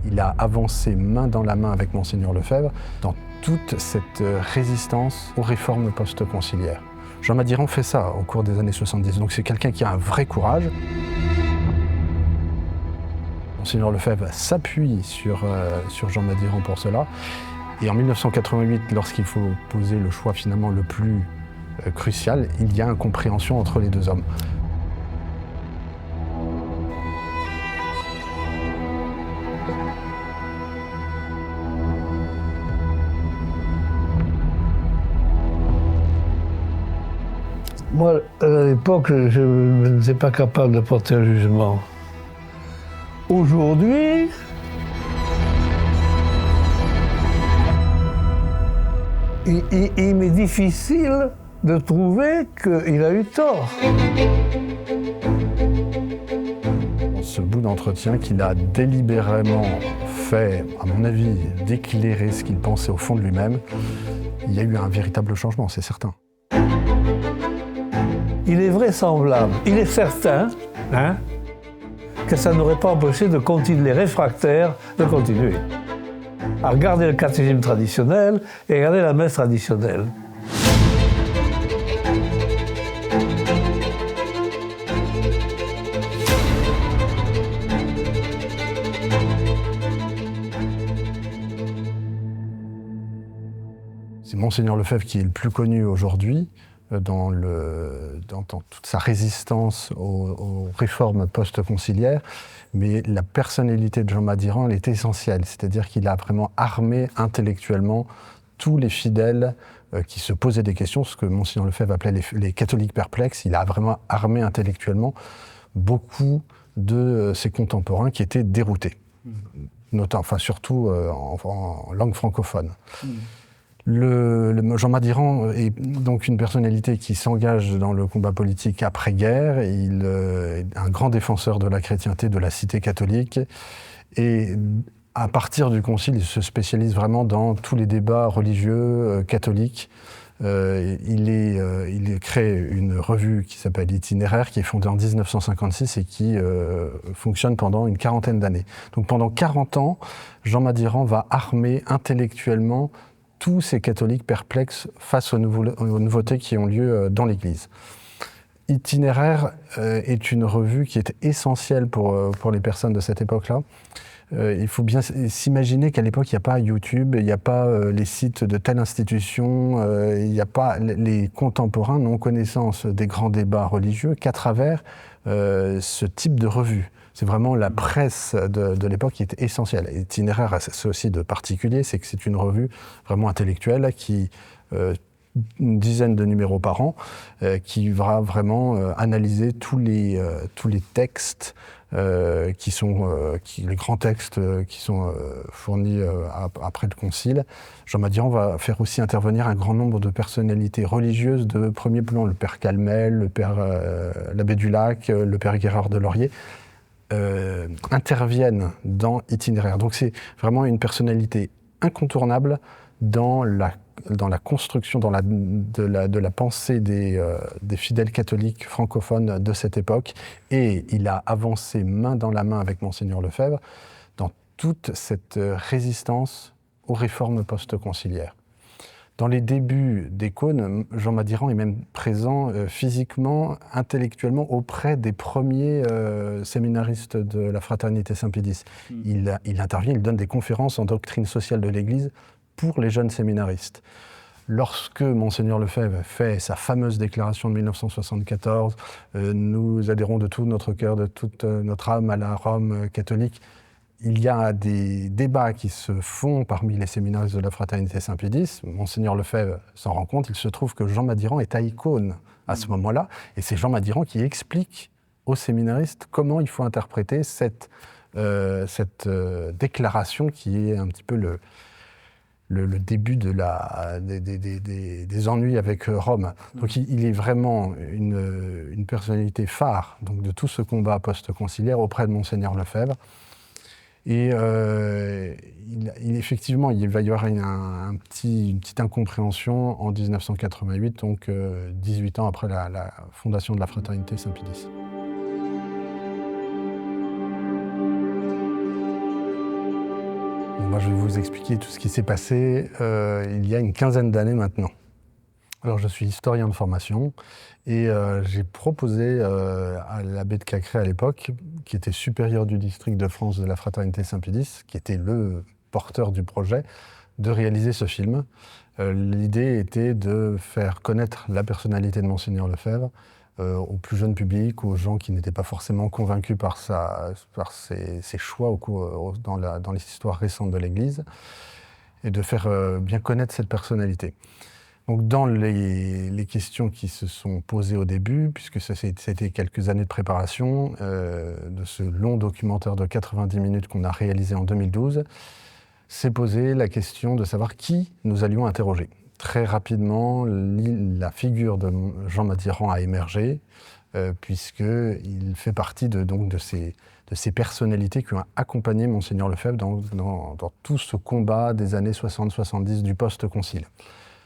Il a avancé main dans la main avec Monseigneur Lefebvre dans toute cette résistance aux réformes post-conciliaires. Jean Madiran fait ça au cours des années 70, donc c'est quelqu'un qui a un vrai courage. Monseigneur Lefebvre s'appuie sur Jean Madiran pour cela. Et en 1988, lorsqu'il faut poser le choix finalement le plus crucial, il y a incompréhension entre les deux hommes. Moi, à l'époque, je n'étais pas capable de porter un jugement. Aujourd'hui, il m'est difficile de trouver qu'il a eu tort. Dans ce bout d'entretien qu'il a délibérément fait, à mon avis, d'éclairer ce qu'il pensait au fond de lui-même, il y a eu un véritable changement, c'est certain. Il est vraisemblable, il est certain, que ça n'aurait pas empêché de continuer, les réfractaires de continuer à regarder le catéchisme traditionnel et à regarder la messe traditionnelle. C'est Monseigneur Lefebvre qui est le plus connu aujourd'hui dans toute sa résistance aux réformes post-conciliaires, mais la personnalité de Jean Madiran, elle est essentielle, c'est-à-dire qu'il a vraiment armé intellectuellement tous les fidèles qui se posaient des questions, ce que Monseigneur Lefebvre appelait les catholiques perplexes. Il a vraiment armé intellectuellement beaucoup de ses contemporains qui étaient déroutés, surtout en langue francophone. Jean Madiran est donc une personnalité qui s'engage dans le combat politique après-guerre. Il est un grand défenseur de la chrétienté, de la cité catholique. Et à partir du Concile, il se spécialise vraiment dans tous les débats religieux catholiques. Il crée une revue qui s'appelle Itinéraire, qui est fondée en 1956 et qui fonctionne pendant une quarantaine d'années. Donc pendant 40 ans, Jean Madiran va armer intellectuellement tous ces catholiques perplexes face aux nouveautés qui ont lieu dans l'Église. Itinéraire est une revue qui est essentielle pour les personnes de cette époque-là. Il faut bien s'imaginer qu'à l'époque, il n'y a pas YouTube, il n'y a pas les sites de telle institution, il n'y a pas les contemporains n'ont connaissance des grands débats religieux qu'à travers ce type de revue. C'est vraiment la presse de l'époque qui est essentielle. Itinéraire, c'est aussi de particulier, c'est que c'est une revue vraiment intellectuelle qui, une dizaine de numéros par an, qui va vraiment analyser tous les textes les grands textes qui sont fournis après le Concile. Jean Madiran va faire aussi intervenir un grand nombre de personnalités religieuses de premier plan, le père Calmel, l'abbé du Lac, le père Guérard de Laurier, interviennent dans Itinéraire. Donc c'est vraiment une personnalité incontournable dans la construction de la pensée des fidèles catholiques francophones de cette époque. Et il a avancé main dans la main avec Monseigneur Lefebvre dans toute cette résistance aux réformes post-conciliaires. Dans les débuts des cônes, Jean Madiran est même présent physiquement, intellectuellement, auprès des premiers séminaristes de la Fraternité Saint-Pédis. Il intervient, il donne des conférences en doctrine sociale de l'Église pour les jeunes séminaristes. Lorsque Monseigneur Lefebvre fait sa fameuse déclaration de 1974, nous adhérons de tout notre cœur, de toute notre âme à la Rome catholique, il y a des débats qui se font parmi les séminaristes de la Fraternité Saint-Pédis. Monseigneur Lefebvre s'en rend compte, il se trouve que Jean Madiran est à icône à ce moment-là, et c'est Jean Madiran qui explique aux séminaristes comment il faut interpréter cette déclaration qui est un petit peu le début des ennuis avec Rome. Donc il est vraiment une personnalité phare donc, de tout ce combat post-conciliaire auprès de Monseigneur Lefebvre. Et effectivement, il va y avoir une petite incompréhension en 1988, donc 18 ans après la fondation de la Fraternité Bon, je vais vous expliquer tout ce qui s'est passé il y a une quinzaine d'années maintenant. Alors, je suis historien de formation et j'ai proposé à l'abbé de Cacré à l'époque, qui était supérieur du district de France de la Fraternité Saint-Pédis, qui était le porteur du projet, de réaliser ce film. L'idée était de faire connaître la personnalité de Monseigneur Lefebvre au plus jeune public, aux gens qui n'étaient pas forcément convaincus par ses choix dans les histoires récentes de l'Église, et de faire bien connaître cette personnalité. Donc dans les questions qui se sont posées au début, puisque c'était quelques années de préparation de ce long documentaire de 90 minutes qu'on a réalisé en 2012, s'est posée la question de savoir qui nous allions interroger. Très rapidement, la figure de Jean Madiran a émergé, puisqu'il fait partie de ces personnalités qui ont accompagné Monseigneur Lefebvre dans tout ce combat des années 60-70 du post-concile.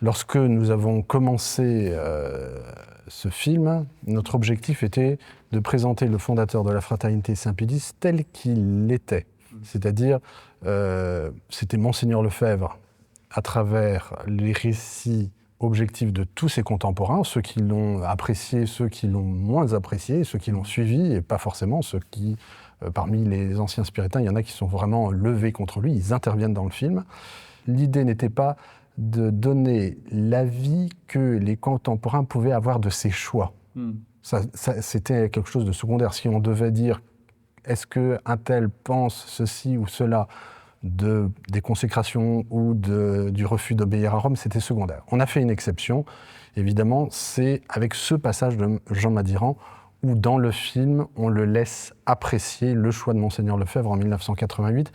Lorsque nous avons commencé ce film, notre objectif était de présenter le fondateur de la Fraternité Saint-Pédis tel qu'il était. C'est-à-dire, c'était Monseigneur Lefebvre à travers les récits objectifs de tous ses contemporains, ceux qui l'ont apprécié, ceux qui l'ont moins apprécié, ceux qui l'ont suivi, et pas forcément ceux qui, parmi les anciens spiritains, il y en a qui sont vraiment levés contre lui, ils interviennent dans le film. L'idée n'était pas de donner l'avis que les contemporains pouvaient avoir de ses choix. C'était quelque chose de secondaire. Si on devait dire, est-ce qu'un tel pense ceci ou cela des consécrations ou du refus d'obéir à Rome, c'était secondaire. On a fait une exception, évidemment, c'est avec ce passage de Jean Madiran, où dans le film, on le laisse apprécier le choix de Monseigneur Lefebvre en 1988,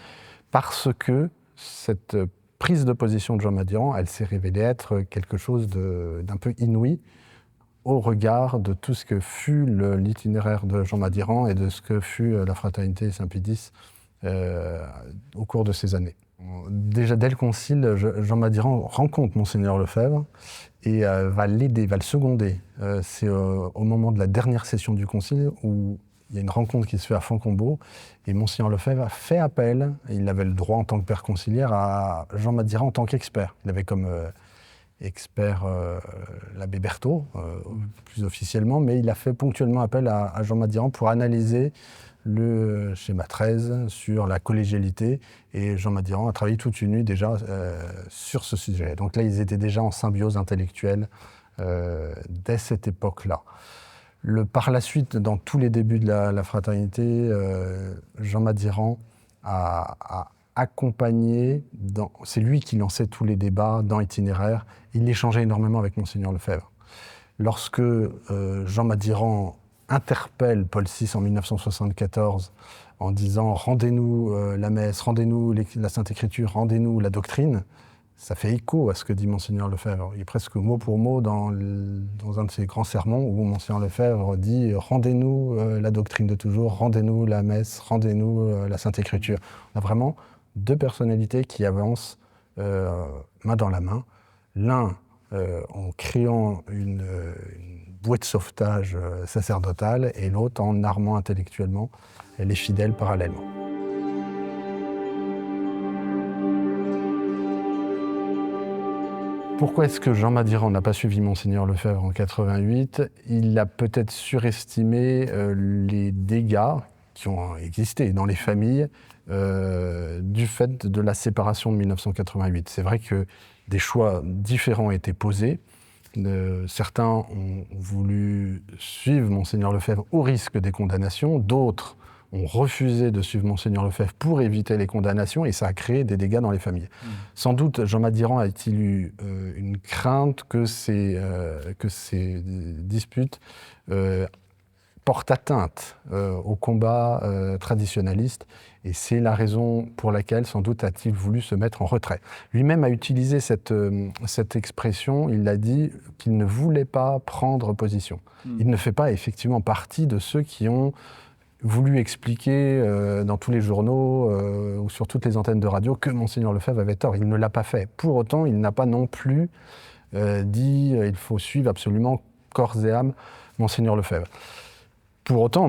parce que cette prise de position de Jean Madiran, elle s'est révélée être quelque chose d'un peu inouï au regard de tout ce que fut l'itinéraire de Jean Madiran et de ce que fut la Fraternité Saint-Pédis au cours de ces années. Déjà dès le concile, Jean Madiran rencontre Monseigneur Lefebvre et va l'aider, va le seconder. C'est au moment de la dernière session du concile où il y a une rencontre qui se fait à Fontcombault et Monseigneur Lefebvre fait appel, il avait le droit en tant que père conciliaire, à Jean Madiran en tant qu'expert. Il avait comme expert l'abbé Berthaud, plus officiellement, mais il a fait ponctuellement appel à Jean Madiran pour analyser le schéma 13 sur la collégialité, et Jean Madiran a travaillé toute une nuit déjà sur ce sujet. Donc là, ils étaient déjà en symbiose intellectuelle dès cette époque-là. Par la suite, dans tous les débuts de la fraternité, Jean Madiran a accompagné, c'est lui qui lançait tous les débats dans Itinéraire, il échangeait énormément avec Monseigneur Lefebvre. Lorsque Jean Madiran interpelle Paul VI en 1974 en disant « Rendez-nous la messe, rendez-nous la Sainte Écriture, rendez-nous la doctrine », ça fait écho à ce que dit Monseigneur Lefebvre. Il est presque mot pour mot dans un de ses grands sermons où Monseigneur Lefebvre dit « Rendez-nous la doctrine de toujours, rendez-nous la messe, rendez-nous la Sainte Écriture ». On a vraiment deux personnalités qui avancent main dans la main, l'un en créant une bouée de sauvetage sacerdotale et l'autre en armant intellectuellement les fidèles parallèlement. Pourquoi est-ce que Jean Madiran n'a pas suivi Monseigneur Lefebvre en 88 ? Il a peut-être surestimé les dégâts qui ont existé dans les familles du fait de la séparation de 1988. C'est vrai que des choix différents ont été posés. Certains ont voulu suivre Monseigneur Lefebvre au risque des condamnations, d'autres ont refusé de suivre Monseigneur Lefebvre pour éviter les condamnations, et ça a créé des dégâts dans les familles. Sans doute, Jean Madiran a-t-il eu une crainte que ces disputes portent atteinte au combat traditionnaliste, et c'est la raison pour laquelle, sans doute, a-t-il voulu se mettre en retrait. Lui-même a utilisé cette expression, il a dit qu'il ne voulait pas prendre position. Il ne fait pas effectivement partie de ceux qui ont voulu expliquer dans tous les journaux ou sur toutes les antennes de radio que Monseigneur Lefebvre avait tort. Il ne l'a pas fait. Pour autant, il n'a pas non plus dit il faut suivre absolument corps et âme Monseigneur Lefebvre. Pour autant,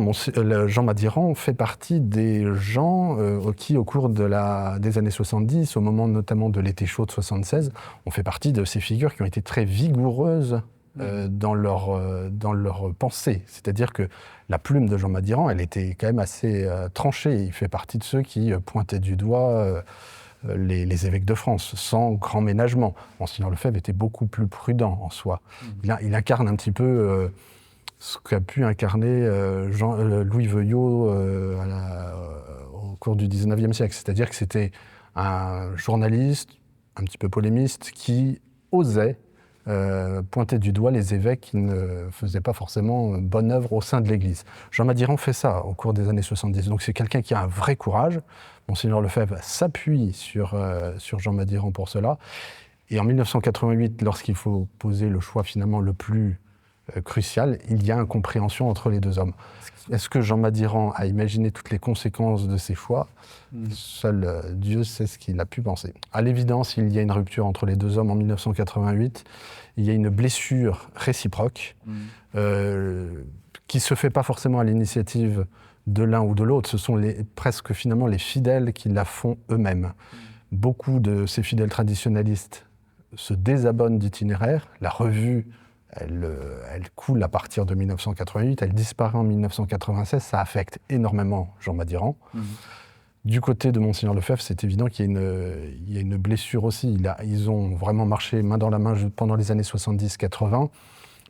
Jean Madiran fait partie des gens qui, au cours des années 70, au moment notamment de l'été chaud de 76, ont fait partie de ces figures qui ont été très vigoureuses dans leur pensée. C'est-à-dire que la plume de Jean Madiran, elle était quand même assez tranchée. Il fait partie de ceux qui pointaient du doigt les évêques de France, sans grand ménagement. Monseigneur Lefebvre était beaucoup plus prudent en soi. Il incarne un petit peu ce qu'a pu incarner Louis Veuillot au cours du XIXe siècle. C'est-à-dire que c'était un journaliste, un petit peu polémiste, qui osait pointer du doigt les évêques qui ne faisaient pas forcément bonne œuvre au sein de l'Église. Jean Madiran fait ça au cours des années 70. Donc c'est quelqu'un qui a un vrai courage. Monseigneur Lefebvre s'appuie sur Jean Madiran pour cela. Et en 1988, lorsqu'il faut poser le choix finalement le plus crucial, il y a incompréhension entre les deux hommes. Est-ce que Jean Madiran a imaginé toutes les conséquences de ses choix ? Seul Dieu sait ce qu'il a pu penser. À l'évidence, il y a une rupture entre les deux hommes en 1988. Il y a une blessure réciproque qui ne se fait pas forcément à l'initiative de l'un ou de l'autre. Ce sont presque finalement les fidèles qui la font eux-mêmes. Beaucoup de ces fidèles traditionnalistes se désabonnent d'itinéraire. La revue elle coule à partir de 1988, elle disparaît en 1996, ça affecte énormément Jean Madiran. Du côté de Monseigneur Lefebvre, c'est évident qu'il y a une blessure aussi. Ils ont vraiment marché main dans la main pendant les années 70-80.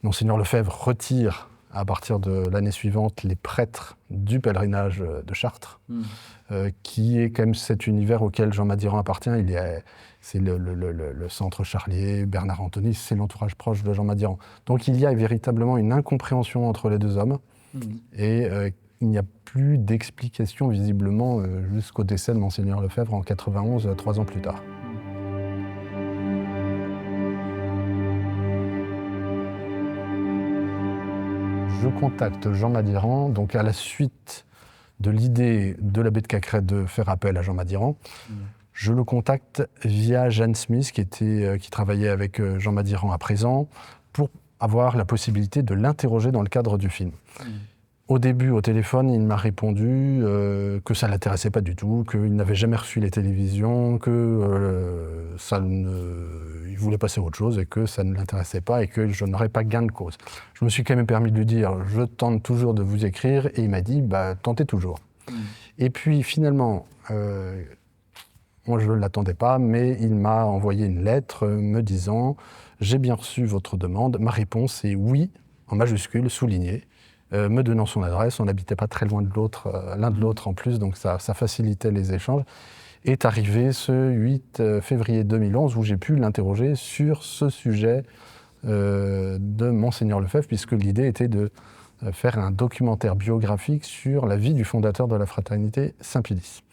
Monseigneur Lefebvre retire, à partir de l'année suivante, les prêtres du pèlerinage de Chartres, qui est quand même cet univers auquel Jean Madiran appartient. C'est le centre Charlier, Bernard Anthony, c'est l'entourage proche de Jean Madiran. Donc il y a véritablement une incompréhension entre les deux hommes, et il n'y a plus d'explication visiblement jusqu'au décès de Monseigneur Lefebvre en 91, 3 ans plus tard. Je contacte Jean Madiran, donc à la suite de l'idée de l'abbé de Cacrès de faire appel à Jean Madiran. Je le contacte via Jeanne Smith, qui travaillait avec Jean Madiran à présent, pour avoir la possibilité de l'interroger dans le cadre du film. Au début, au téléphone, il m'a répondu que ça ne l'intéressait pas du tout, qu'il n'avait jamais reçu les télévisions, il voulait passer à autre chose et que ça ne l'intéressait pas et que je n'aurais pas gain de cause. Je me suis quand même permis de lui dire « je tente toujours de vous écrire » et il m'a dit « tentez toujours ». Et puis finalement, moi je ne l'attendais pas, mais il m'a envoyé une lettre me disant « j'ai bien reçu votre demande, ma réponse est oui » en majuscule, souligné. Me donnant son adresse, on n'habitait pas très loin de l'un de l'autre en plus, donc ça facilitait les échanges. Est arrivé ce 8 février 2011 où j'ai pu l'interroger sur ce sujet de Monseigneur Lefebvre, puisque l'idée était de faire un documentaire biographique sur la vie du fondateur de la fraternité Saint-Pédis.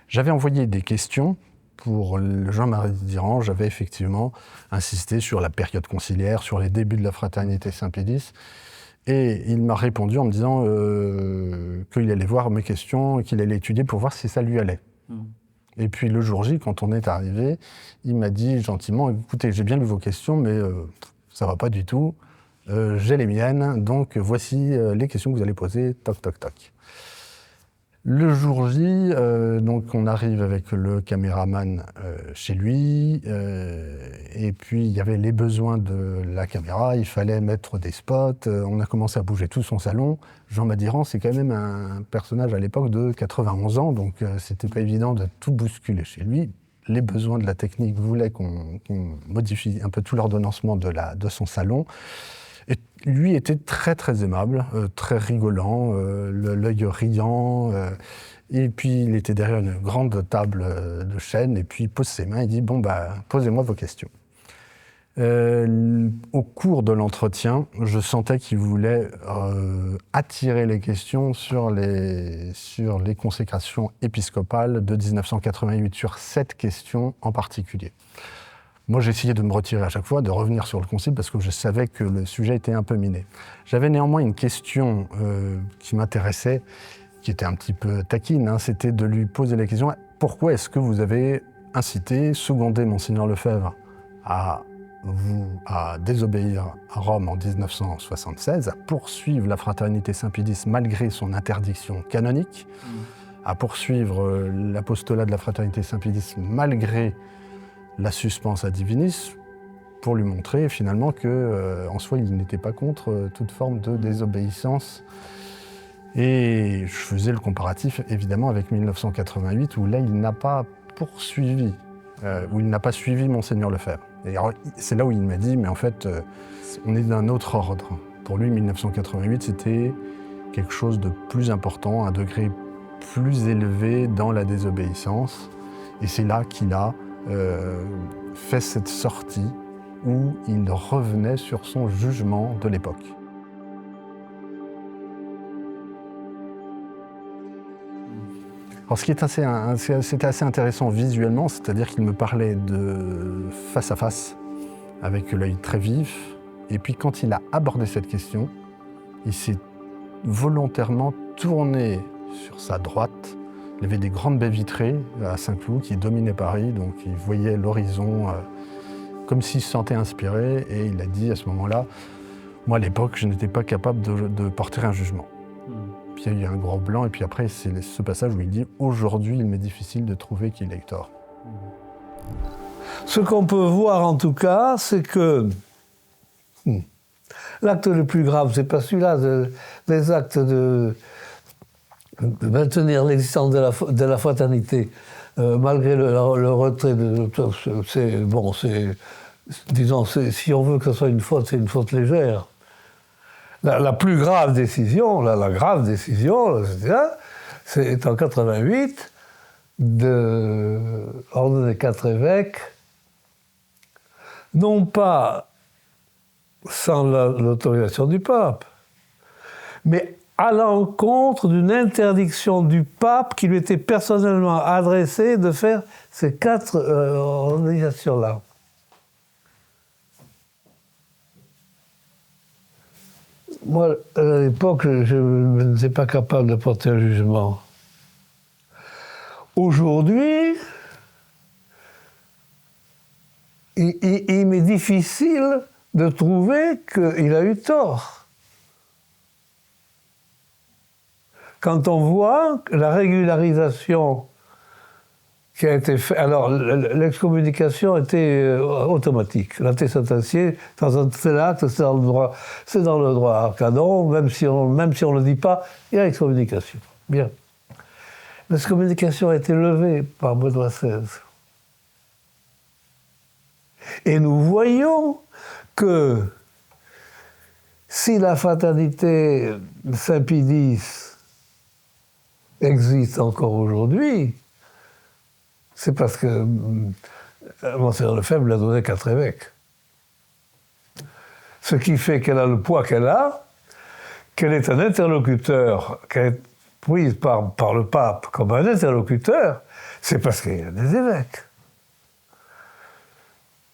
J'avais envoyé des questions pour Jean Madiran, j'avais effectivement insisté sur la période conciliaire, sur les débuts de la fraternité Saint-Pédis. Et il m'a répondu en me disant qu'il allait voir mes questions et qu'il allait étudier pour voir si ça lui allait. Et puis le jour J, quand on est arrivé, il m'a dit gentiment « Écoutez, j'ai bien lu vos questions, mais ça ne va pas du tout. J'ai les miennes, donc voici les questions que vous allez poser, toc, toc, toc. » Le jour J, donc on arrive avec le caméraman chez lui, et puis il y avait les besoins de la caméra, il fallait mettre des spots, on a commencé à bouger tout son salon. Jean Madiran, c'est quand même un personnage à l'époque de 91 ans, donc c'était pas évident de tout bousculer chez lui. Les besoins de la technique voulaient qu'on modifie un peu tout l'ordonnancement de son salon. Et lui était très très aimable, très rigolant, l'œil riant, et puis il était derrière une grande table de chêne, et puis il pose ses mains et dit « Bon, posez-moi vos questions ». Au cours de l'entretien, je sentais qu'il voulait attirer les questions sur les consécrations épiscopales de 1988, sur cette question en particulier. Moi, j'essayais de me retirer à chaque fois, de revenir sur le concile, parce que je savais que le sujet était un peu miné. J'avais néanmoins une question qui m'intéressait, qui était un petit peu taquine, c'était de lui poser la question « Pourquoi est-ce que vous avez incité, secondé Monseigneur Lefebvre à à désobéir à Rome en 1976, à poursuivre la fraternité Saint-Pédis malgré son interdiction canonique, à poursuivre l'apostolat de la fraternité Saint-Pédis malgré la suspense à Divinis, pour lui montrer finalement qu'en soi il n'était pas contre toute forme de désobéissance. Et je faisais le comparatif évidemment avec 1988 où là il n'a pas poursuivi, où il n'a pas suivi Monseigneur Lefebvre. Et c'est là où il m'a dit, mais en fait, on est d'un autre ordre. Pour lui, 1988, c'était quelque chose de plus important, un degré plus élevé dans la désobéissance. Et c'est là qu'il a fait cette sortie où il revenait sur son jugement de l'époque. Alors, c'était assez intéressant visuellement, c'est-à-dire qu'il me parlait de face à face, avec l'œil très vif, et puis quand il a abordé cette question, il s'est volontairement tourné sur sa droite. Il y avait des grandes baies vitrées à Saint-Cloud qui dominaient Paris, donc il voyait l'horizon comme s'il se sentait inspiré, et il a dit à ce moment-là, moi à l'époque, je n'étais pas capable de porter un jugement. Puis il y a eu un gros blanc, et puis après, c'est ce passage où il dit « Aujourd'hui, il m'est difficile de trouver qu'il ait tort ». Ce qu'on peut voir en tout cas, c'est que l'acte le plus grave, c'est pas celui-là, des actes de maintenir l'existence de la fraternité, malgré le retrait de... disons, si on veut que ce soit une faute, c'est une faute légère. La plus grave décision, la grave décision, c'est en 88 d'ordonner 4 évêques, non pas sans l'autorisation du pape, mais à l'encontre d'une interdiction du pape qui lui était personnellement adressée de faire ces 4 organisations-là. Moi, à l'époque, je n'étais pas capable de porter un jugement. Aujourd'hui, il m'est difficile de trouver qu'il a eu tort. Quand on voit la régularisation qui a été faite... Alors, l'excommunication était automatique. L'attestancier, dans un tel acte, c'est dans le droit canon, même si on ne le dit pas, il y a l'excommunication. Bien. L'excommunication a été levée par Benoît XVI. Et nous voyons que si la fraternité Saint-Pédis existe encore aujourd'hui, c'est parce que Monseigneur Lefebvre lui a donné 4 évêques. Ce qui fait qu'elle a le poids qu'elle a, qu'elle est un interlocuteur, qu'elle est prise par le pape comme un interlocuteur, c'est parce qu'il y a des évêques.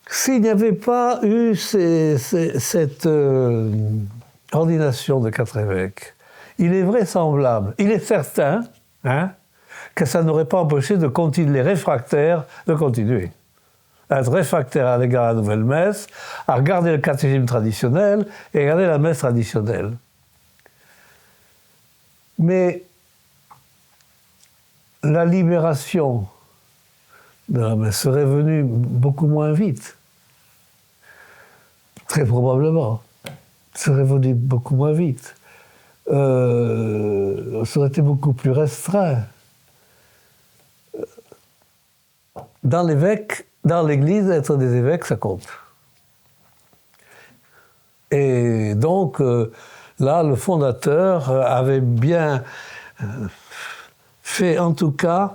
S'il n'y avait pas eu cette ordination de 4 évêques, il est vraisemblable, il est certain, que ça n'aurait pas empêché les réfractaires de continuer. À être réfractaire à l'égard de la nouvelle messe, à regarder le catéchisme traditionnel et à regarder la messe traditionnelle. Mais la libération de la messe serait venue beaucoup moins vite. Très probablement. Serait venue beaucoup moins vite. Ça aurait été beaucoup plus restreint. Dans l'Église, être des évêques, ça compte. Et donc, là, le fondateur avait bien fait, en tout cas,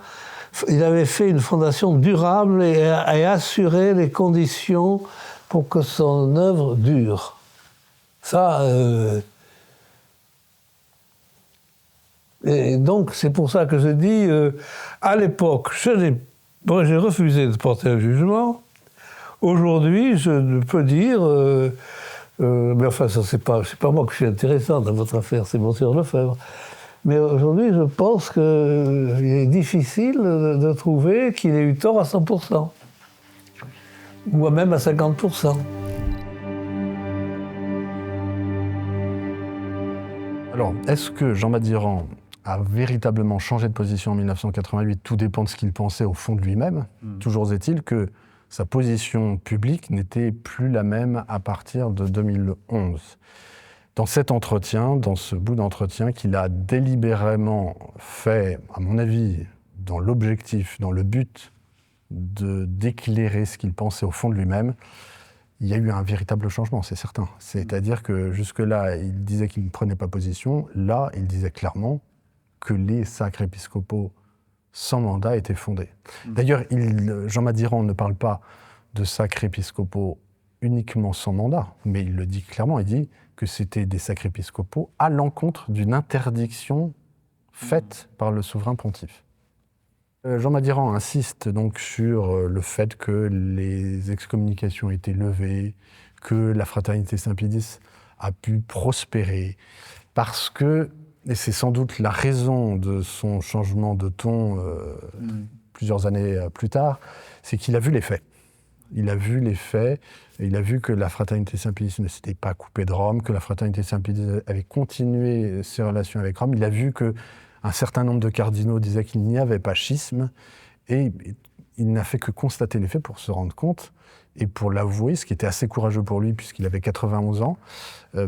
il avait fait une fondation durable et assuré les conditions pour que son œuvre dure. Ça... Et donc, c'est pour ça que je dis, à l'époque, j'ai refusé de porter un jugement. Aujourd'hui, je peux dire, mais enfin, ça, c'est pas moi que je suis intéressant dans votre affaire, c'est Monseigneur Lefebvre. Mais aujourd'hui, je pense qu'il est difficile de trouver qu'il ait eu tort à 100%, ou même à 50%. Alors, est-ce que Jean Madiran a véritablement changé de position en 1988 ? Tout dépend de ce qu'il pensait au fond de lui-même. Toujours est-il que sa position publique n'était plus la même à partir de 2011. Dans cet entretien, dans ce bout d'entretien qu'il a délibérément fait, à mon avis, dans l'objectif, dans le but d'éclairer ce qu'il pensait au fond de lui-même, il y a eu un véritable changement, c'est certain. C'est-à-dire que jusque-là, il disait qu'il ne prenait pas position. Là, il disait clairement que les sacres épiscopaux sans mandat étaient fondés. D'ailleurs, Jean Madiran ne parle pas de sacres épiscopaux uniquement sans mandat, mais il le dit clairement, il dit que c'était des sacres épiscopaux à l'encontre d'une interdiction faite par le souverain pontife. Jean Madiran insiste donc sur le fait que les excommunications étaient levées, que la fraternité Saint-Pédis a pu prospérer, parce que, et c'est sans doute la raison de son changement de ton plusieurs années plus tard, c'est qu'il a vu les faits. Il a vu les faits, et il a vu que la fraternité Saint-Pédis ne s'était pas coupée de Rome, que la fraternité Saint-Pédis avait continué ses relations avec Rome. Il a vu que un certain nombre de cardinaux disaient qu'il n'y avait pas schisme, et il n'a fait que constater les faits pour se rendre compte et pour l'avouer, ce qui était assez courageux pour lui puisqu'il avait 91 ans,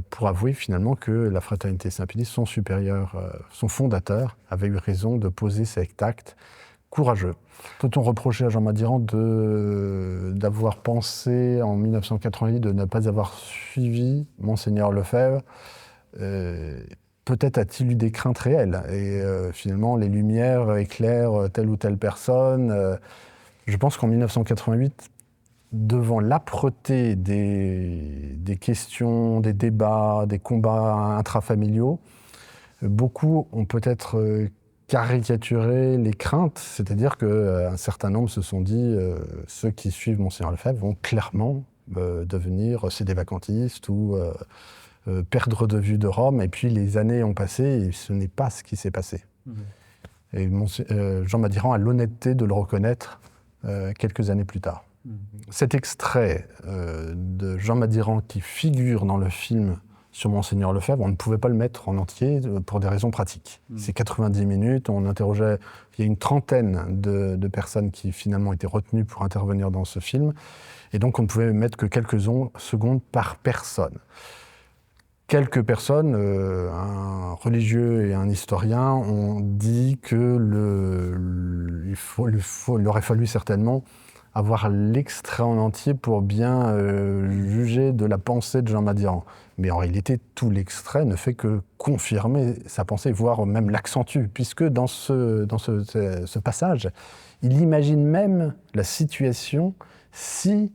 pour avouer finalement que la fraternité Saint-Pédis, son supérieur, son fondateur, avait eu raison de poser cet acte courageux. Peut-on reprocher à Jean Madiran d'avoir pensé en 1988 de ne pas avoir suivi Monseigneur Lefebvre? Peut-être a-t-il eu des craintes réelles et finalement les lumières éclairent telle ou telle personne. Je pense qu'en 1988, devant l'âpreté des questions, des débats, des combats intrafamiliaux, beaucoup ont peut-être caricaturé les craintes, c'est-à-dire qu'un certain nombre se sont dit ceux qui suivent Monseigneur Lefebvre vont clairement devenir sédévacantistes ou perdre de vue de Rome, et puis les années ont passé et ce n'est pas ce qui s'est passé. Et Jean Madiran a l'honnêteté de le reconnaître quelques années plus tard. Cet extrait de Jean Madiran qui figure dans le film sur Monseigneur Lefebvre, on ne pouvait pas le mettre en entier pour des raisons pratiques. C'est 90 minutes, on interrogeait, il y a une trentaine de personnes qui finalement étaient retenues pour intervenir dans ce film, et donc on ne pouvait mettre que quelques secondes par personne. Quelques personnes, un religieux et un historien, ont dit qu'il aurait fallu certainement avoir l'extrait en entier pour bien juger de la pensée de Jean Madiran. Mais en réalité, tout l'extrait ne fait que confirmer sa pensée, voire même l'accentue, puisque dans ce passage, il imagine même la situation si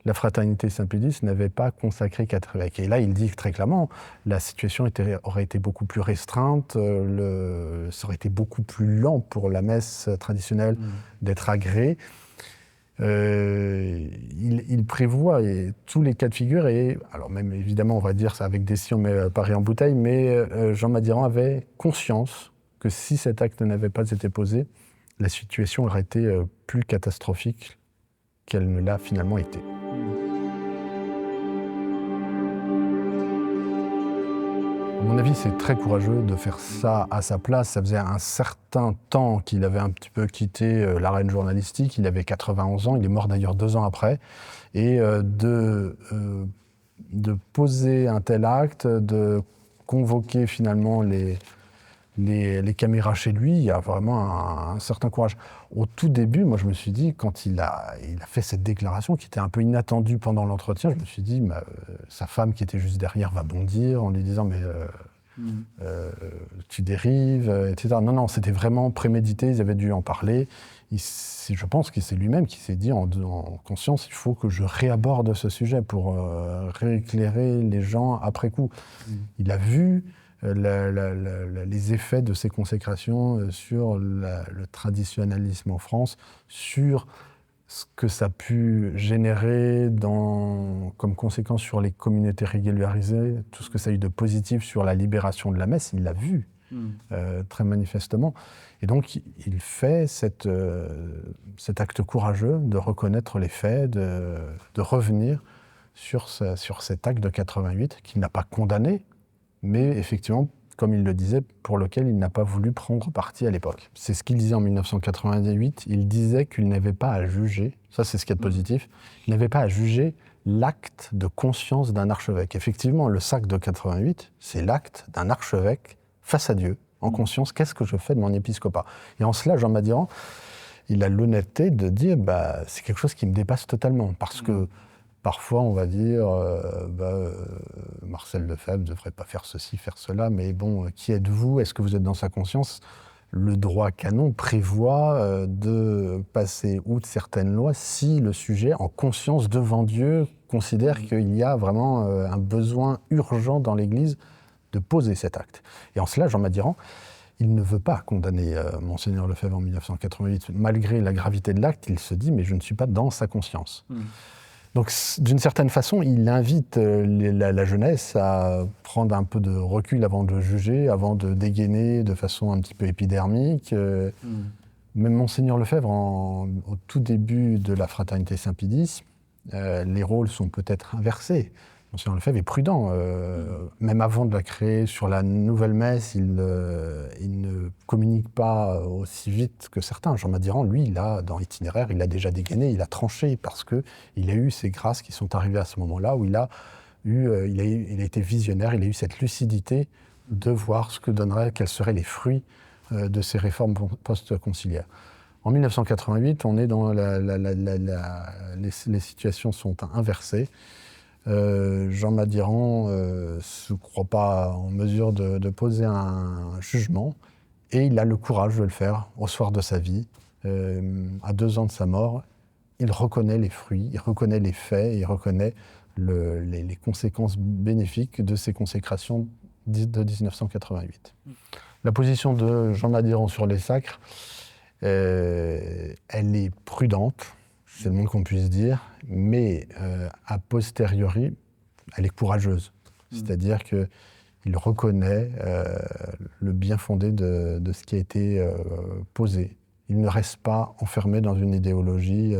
la fraternité Saint-Pédis n'avait pas consacré 4 évêques. Et là, il dit très clairement, la situation aurait été beaucoup plus restreinte, ça aurait été beaucoup plus lent pour la messe traditionnelle d'être agréée. Il prévoit tous les cas de figure, et alors même évidemment, on va dire ça avec des si on met Paris en bouteille, mais Jean Madiran avait conscience que si cet acte n'avait pas été posé, la situation aurait été plus catastrophique qu'elle ne l'a finalement été. À mon avis, c'est très courageux de faire ça à sa place. Ça faisait un certain temps qu'il avait un petit peu quitté l'arène journalistique. Il avait 91 ans, il est mort d'ailleurs 2 ans après. Et de poser un tel acte, de convoquer finalement les caméras chez lui, il y a vraiment un certain courage. Au tout début, moi je me suis dit, quand il a fait cette déclaration qui était un peu inattendue pendant l'entretien, je me suis dit, sa femme qui était juste derrière va bondir en lui disant, mais tu dérives, etc. Non, c'était vraiment prémédité, ils avaient dû en parler. Je pense que c'est lui-même qui s'est dit en conscience, il faut que je réaborde ce sujet pour rééclairer les gens après coup. Il a vu les effets de ces consécrations sur le traditionnalisme en France, sur ce que ça a pu générer comme conséquence sur les communautés régularisées, tout ce que ça a eu de positif sur la libération de la messe, il l'a vu très manifestement. Et donc il fait cet acte courageux de reconnaître les faits, de revenir sur cet acte de 88 qu'il n'a pas condamné, mais effectivement comme il le disait, pour lequel il n'a pas voulu prendre parti à l'époque. C'est ce qu'il disait en 1988. Il disait qu'il n'avait pas à juger, ça c'est ce qui est positif, il n'avait pas à juger l'acte de conscience d'un archevêque. Effectivement, le sacre de 88, c'est l'acte d'un archevêque face à Dieu, en conscience, qu'est-ce que je fais de mon épiscopat? Et en cela, Jean Madiran, il a l'honnêteté de dire c'est quelque chose qui me dépasse totalement, parce que parfois, on va dire, Marcel Lefebvre ne devrait pas faire ceci, faire cela, mais bon, qui êtes-vous? Est-ce que vous êtes dans sa conscience? Le droit canon prévoit de passer outre certaines lois si le sujet, en conscience devant Dieu, considère qu'il y a vraiment un besoin urgent dans l'Église de poser cet acte. Et en cela, Jean Madiran, il ne veut pas condamner Monseigneur Lefebvre en 1988. Malgré la gravité de l'acte, il se dit « mais je ne suis pas dans sa conscience ». Donc, d'une certaine façon, il invite la jeunesse à prendre un peu de recul avant de juger, avant de dégainer de façon un petit peu épidermique. Même Monseigneur Lefebvre, au tout début de la Fraternité Saint-Pie X, les rôles sont peut-être inversés. Monseigneur Lefebvre est prudent. Même avant de la créer sur la nouvelle messe, il ne communique pas aussi vite que certains. Jean Madiran, lui, dans Itinéraire, il a déjà dégainé, il a tranché parce qu'il a eu ces grâces qui sont arrivées à ce moment-là où il a été visionnaire, il a eu cette lucidité de voir ce que donnerait, quels seraient les fruits de ces réformes post-conciliaires. En 1988, on est dans les situations sont inversées. Jean Madiran ne se croit pas en mesure de poser un jugement et il a le courage de le faire au soir de sa vie. À 2 ans de sa mort, il reconnaît les fruits, il reconnaît les faits, il reconnaît les conséquences bénéfiques de ces consécrations de 1988. La position de Jean Madiran sur les sacres, elle est prudente, c'est le moins qu'on puisse dire, mais a posteriori, elle est courageuse. C'est-à-dire qu'il reconnaît le bien fondé de ce qui a été posé. Il ne reste pas enfermé dans une idéologie,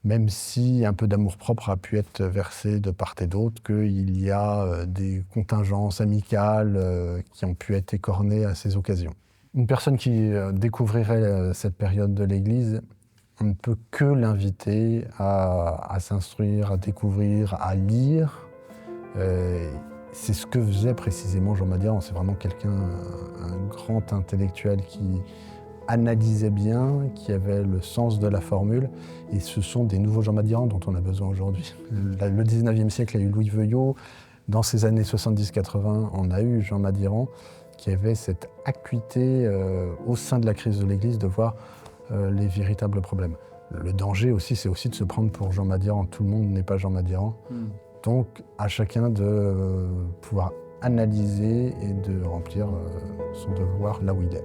même si un peu d'amour-propre a pu être versé de part et d'autre, qu'il y a des contingences amicales qui ont pu être écornées à ces occasions. Une personne qui découvrirait cette période de l'Église, on ne peut que l'inviter à s'instruire, à découvrir, à lire. C'est ce que faisait précisément Jean Madiran. C'est vraiment un grand intellectuel qui analysait bien, qui avait le sens de la formule. Et ce sont des nouveaux Jean Madiran dont on a besoin aujourd'hui. Le 19e siècle a eu Louis Veuillot. Dans ces années 70-80, on a eu Jean Madiran qui avait cette acuité au sein de la crise de l'Église de voir les véritables problèmes. Le danger aussi, c'est aussi de se prendre pour Jean Madiran. Tout le monde n'est pas Jean Madiran. Donc, à chacun de pouvoir analyser et de remplir son devoir là où il est.